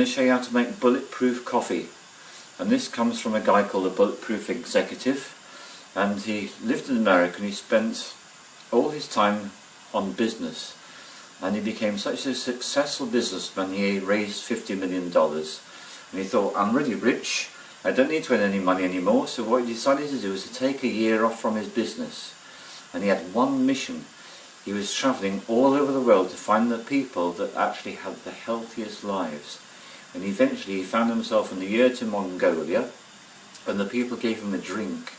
to show you how to make bulletproof coffee, and this comes from a guy called a Bulletproof executive, and he lived in America and he spent all his time on business, and he became such a successful businessman. He raised $50 million, and he thought, I'm really rich, I don't need to earn any money anymore. So what he decided to do was to take a year off from his business, and he had one mission. He was travelling all over the world to find the people that actually had the healthiest lives. And eventually he found himself in the year to Mongolia, and the people gave him a drink.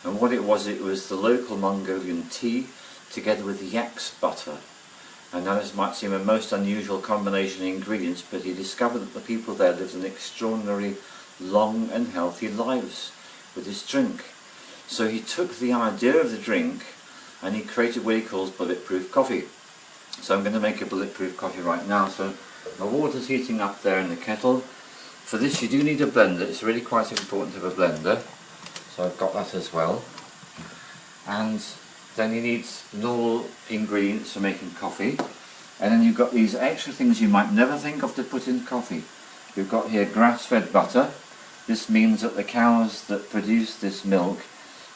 And what it was the local Mongolian tea together with yak's butter. And now this might seem a most unusual combination of ingredients, but he discovered that the people there lived an extraordinary long and healthy lives with this drink. So he took the idea of the drink and he created what he calls bulletproof coffee. So I'm going to make a bulletproof coffee right now. So the water's heating up there in the kettle. For this you do need a blender. It's really quite important to have a blender. So I've got that as well. And then you need normal ingredients for making coffee. And then you've got these extra things you might never think of to put in coffee. We've got here grass-fed butter. This means that the cows that produce this milk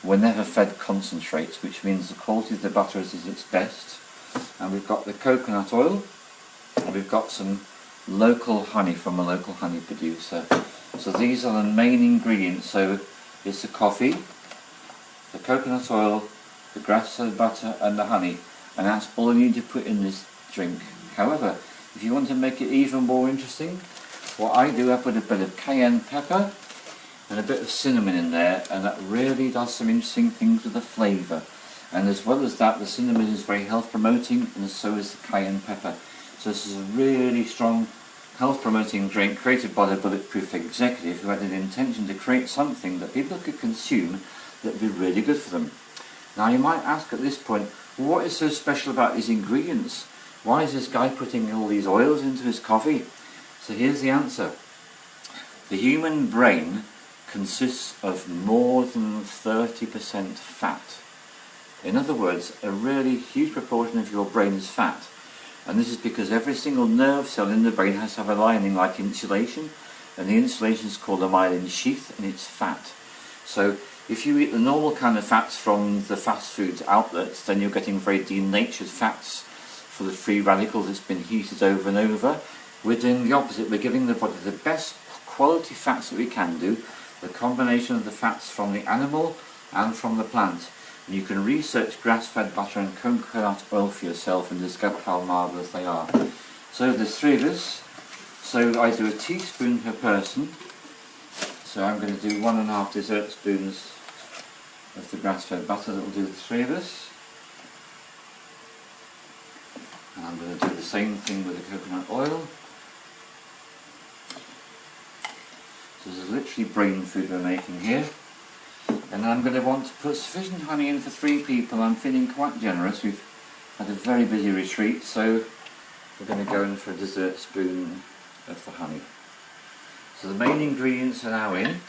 were never fed concentrates, which means the quality of the butter is its best. And we've got the coconut oil, and we've got some local honey from a local honey producer. So these are the main ingredients. So it's the coffee, the coconut oil, the grass-fed butter and the honey, and that's all you need to put in this drink. However, if you want to make it even more interesting, what I do, I put a bit of cayenne pepper and a bit of cinnamon in there, and that really does some interesting things with the flavour. And as well as that, the cinnamon is very health promoting, and so is the cayenne pepper. So this is a really strong health promoting drink created by the Bulletproof executive, who had an intention to create something that people could consume that would be really good for them. Now you might ask at this point, what is so special about these ingredients? Why is this guy putting all these oils into his coffee? So here's the answer. The human brain consists of more than 30% fat. In other words, a really huge proportion of your brain is fat. And this is because every single nerve cell in the brain has to have a lining like insulation, and the insulation is called a myelin sheath, and it's fat. So if you eat the normal kind of fats from the fast food outlets, then you're getting very denatured fats for the free radicals that's been heated over and over. We're doing the opposite. We're giving the body the best quality fats that we can do, the combination of the fats from the animal and from the plant. And you can research grass-fed butter and coconut oil for yourself and discover how marvellous they are. So there's 3 of us. So I do a teaspoon per person. So I'm going to do 1.5 dessert spoons of the grass-fed butter. That will do the 3 of us. And I'm going to do the same thing with the coconut oil. So this is literally brain food we're making here. And I'm going to want to put sufficient honey in for 3 people. I'm feeling quite generous. We've had a very busy retreat, so we're going to go in for a dessert spoon of the honey. So the main ingredients are now in.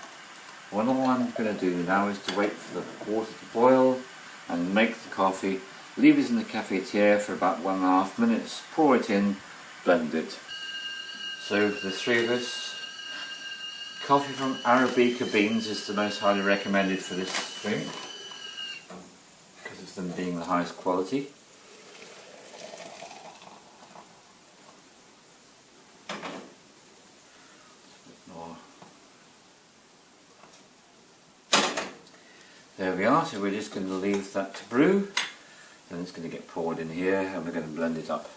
What all I'm going to do now is to wait for the water to boil and make the coffee. Leave it in the cafetiere for about 1.5 minutes, pour it in, blend it. So the 3 of us, coffee from Arabica beans is the most highly recommended for this drink, because of them being the highest quality. There we are, so we're just going to leave that to brew. Then it's going to get poured in here and we're going to blend it up.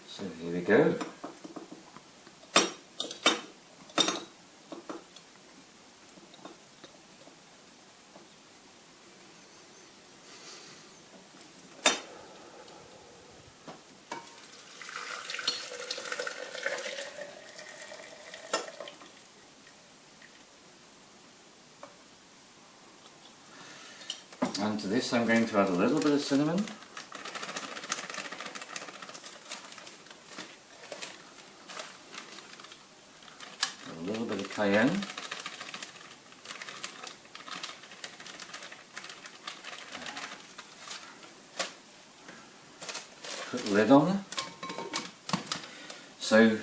So here we go. And to this I'm going to add a little bit of cinnamon. A little bit of cayenne. Put the lid on. So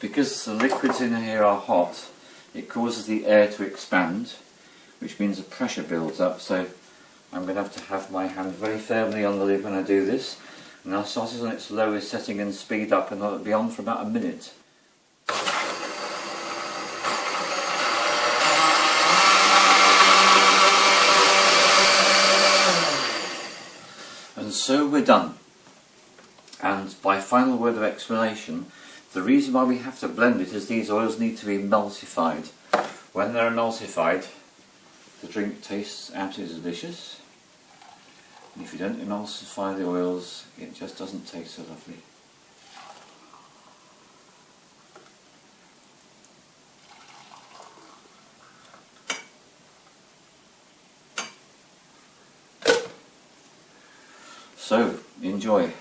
Because the liquids in here are hot, it causes the air to expand, which means the pressure builds up, so I'm going to have my hand very firmly on the lid when I do this, and I'll start it on its lowest setting and speed up, and I'll be on for about a minute. And so we're done. And by final word of explanation, the reason why we have to blend it is these oils need to be emulsified. When they're emulsified, the drink tastes absolutely delicious. And if you don't emulsify the oils, it just doesn't taste so lovely. So, enjoy.